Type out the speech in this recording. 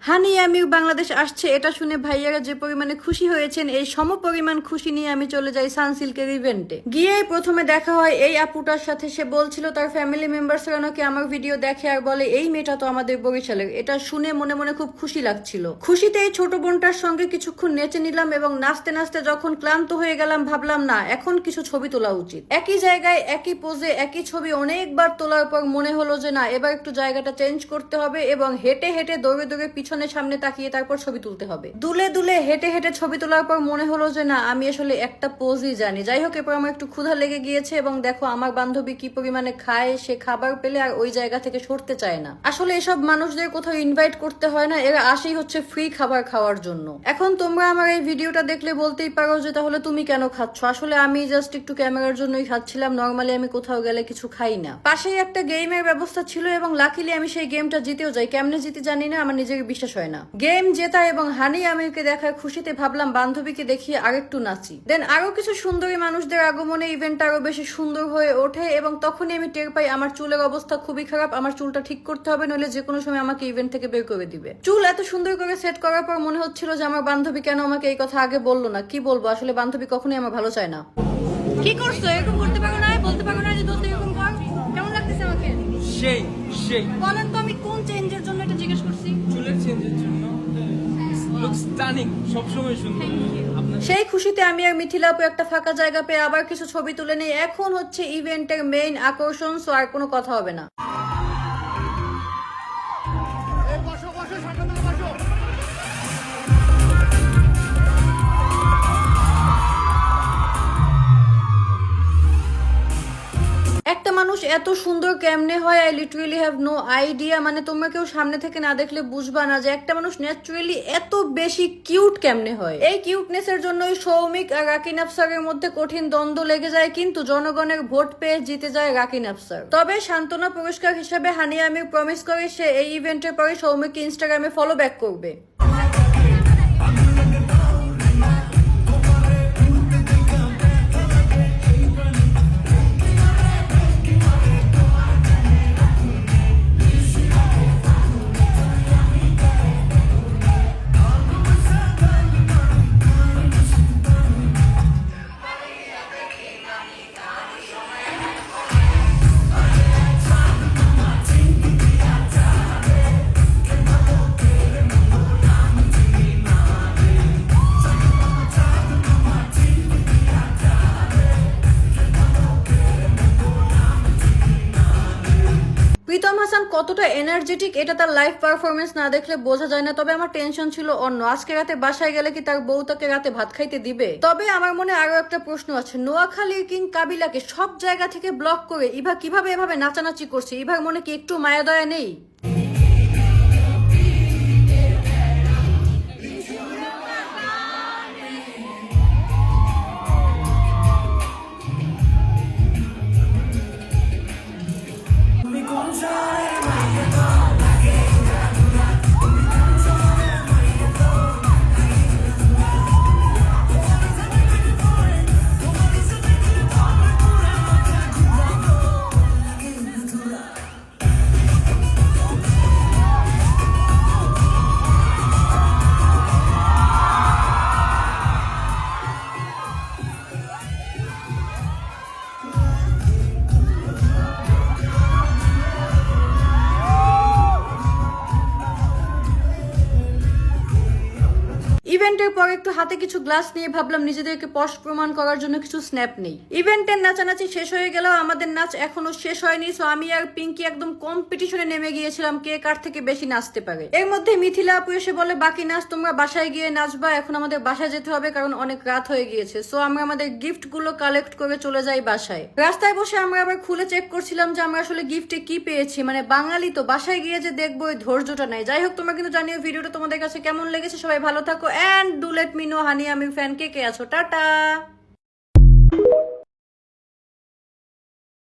হানি আমির বাংলাদেশ আসছে এটা শুনে ভাইয়ারা যে পরিমাণে খুশি হয়েছেন এই সমপরিমাণ খুশি নিয়ে আমি চলে যাই সানসিল্কের ইভেন্টে। গিয়ে প্রথমে দেখা হয় এই আপুটার সাথে। সে বলছিল তার ফ্যামিলি মেম্বার্সরা নাকি আমার ভিডিও দেখে আর বলে এই মেয়েটা তো আমাদের বরিশালের। এটা শুনে মনে মনে খুব খুশি লাগছিল। খুশিতে এই ছোট বোনটার সঙ্গে কিছুক্ষণ নেচে নিলাম এবং নাচতে নাচতে যখন ক্লান্ত হয়ে গেলাম ভাবলাম না এখন কিছু ছবি তোলা উচিত। একই জায়গায় একই পোজে একই ছবি অনেকবার তোলার পর মনে হলো যে না এবার একটু জায়গাটা চেঞ্জ করতে হবে এবং হেঁটে হেঁটে দৌড়ে দৌড়ে সামনে তাকিয়ে তারপর ছবি তুলতে হবে। দুলে দুলে হেঁটে হেঁটে ছবি তোলার পর মনে হলো যে না আমি আসলে একটা পোজই জানি। যাই হোক এরপর আমার একটু ক্ষুধা লেগে গিয়েছে এবং দেখো আমার বান্ধবী কি পরিমাণে খায়। সে খাবার পেলে আর ওই জায়গা থেকে সরতে চায় না। আসলে এসব মানুষদের কোথাও ইনভাইট করতে হয় না, এরা আসেই হচ্ছে ফ্রি খাবার খাওয়ার জন্য। এখন তোমরা আমার এই ভিডিওটা দেখলে বলতেই পারো যে তাহলে তুমি কেন খাচ্ছ। আসলে আমি জাস্ট একটু ক্যামেরার জন্যই খাচ্ছিলাম। নর্মালি আমি কোথাও গেলে কিছু খাই না। পাশেই একটা গেমের ব্যবস্থা ছিল এবং লাকিলি আমি সেই গেমটা জিতেও যাই। কেমনে জিতে জানি না, আমার নিজের বিশ্বাস হয় না। গেম জেতা এবং হানি আমিরকে দেখার খুশিতে ভাবলাম বান্ধবীকে দেখিয়ে আরেকটু নাচি। দেন আরো কিছু সুন্দরী মানুষদের আগমনে ইভেন্টটা আরো বেশি সুন্দর হয়ে ওঠে এবং তখনই আমি টের পাই আমার চুলের অবস্থা খুবই খারাপ। আমার চুলটা ঠিক করতে হবে, নইলে যে কোনো সময় আমাকে ইভেন্ট থেকে বের করে দিবে। চুল এত সুন্দর করে সেট করার পর মনে হচ্ছিল যে আমার বান্ধবী কেন আমাকে এই কথা আগে বললো না। কি বলবো, আসলে বান্ধবী কখনোই আমার ভালো চায় না। কি করছো, এরকম করতে পারো না, বলতে পারো না যে দোস্ত এরকম কর। কেমন লাগতেছে আমাকে? সেই সেই বলেন তো আমি কোন চেঞ্জের জন্য এটা জিজ্ঞেস করছি? চুলের চেঞ্জের জন্য। সেই খুশিতে আমি আর মিথিলা আপু একটা ফাঁকা জায়গা পেয়ে আবার কিছু ছবি তুলে নেই। এখন হচ্ছে ইভেন্টের মেইন আকর্ষণ, সো আর কোনো কথা হবে না। একটা মানুষ এত সুন্দর কেমনে হয়, I literally have no idea. মানে তোমরা কেউ সামনে থেকে না দেখলে বুঝবা না যে একটা মানুষ ন্যাচারালি এত বেশি কিউট কেমনে হয়। এই কিউটনেসের জন্যই সৌমিক আর রাকিন আফসারের মধ্যে কঠিন দ্বন্দ্ব লেগে যায়, কিন্তু জনগণের ভোট পেয়ে জিতে যায় রাকিন আফসার। তবে সান্ত্বনা পুরস্কার হিসেবে হানি আমির প্রমিস করে সে এই ইভেন্টের পরে সৌমিককে ইনস্টাগ্রামে ফলো ব্যাক করবে। প্রীতম হাসান কতটা এনার্জেটিক এটা তার লাইভ পারফরমেন্স না দেখলে বোঝা যায় না। তবে আমার টেনশন ছিল অন্য, আজকে রাতে বাসায় গেলে কি তার বউ তাকে রাতে ভাত খাইতে দিবে? তবে আমার মনে আরো একটা প্রশ্ন আছে, নোয়াখালীর কিং কাবিলাকে সব জায়গা থেকে ব্লক করে ইভা কিভাবে এভাবে নাচানাচি করছে? ইভার মনে কি একটু মায়া দয়া নেই? ইভেন্টের পর একটু হাতে কিছু গ্লাস নিয়ে ভাবলাম নিজেদেরকে পশ প্রমাণ করার জন্য কিছু স্ন্যাপ নেই। ইভেন্টের নাচানাচি শেষ হয়ে গেলেও আমাদের নাচ এখনো শেষ হয়নি, সো আমি আর পিঙ্কি একদম কম্পিটিশনে নেমে গিয়েছিলাম কে কার থেকে বেশি নাচতে পারে। এর মধ্যে মিথিলা আপু এসে বলে বাকি নাচ তোমরা বাসায় গিয়ে নাচবা, এখন আমাদের বাসায় যেতে হবে কারণ অনেক রাত হয়ে গিয়েছে। সো আমরা আমাদের গিফট গুলো কালেক্ট করে চলে যাই বাসায়। রাস্তায় বসে আমরা আবার খুলে চেক করছিলাম যে আমরা আসলে গিফটে কি পেয়েছি। মানে বাঙালি তো বাসায় গিয়ে যে দেখবো ওই ধৈর্যটা নাই। যাই হোক তোমরা কিন্তু জানিও ভিডিওটা তোমাদের কাছে কেমন লেগেছে। সবাই ভালো থাকো and do let me know হানি আমির ফ্যান কে কে আছো। টাটা।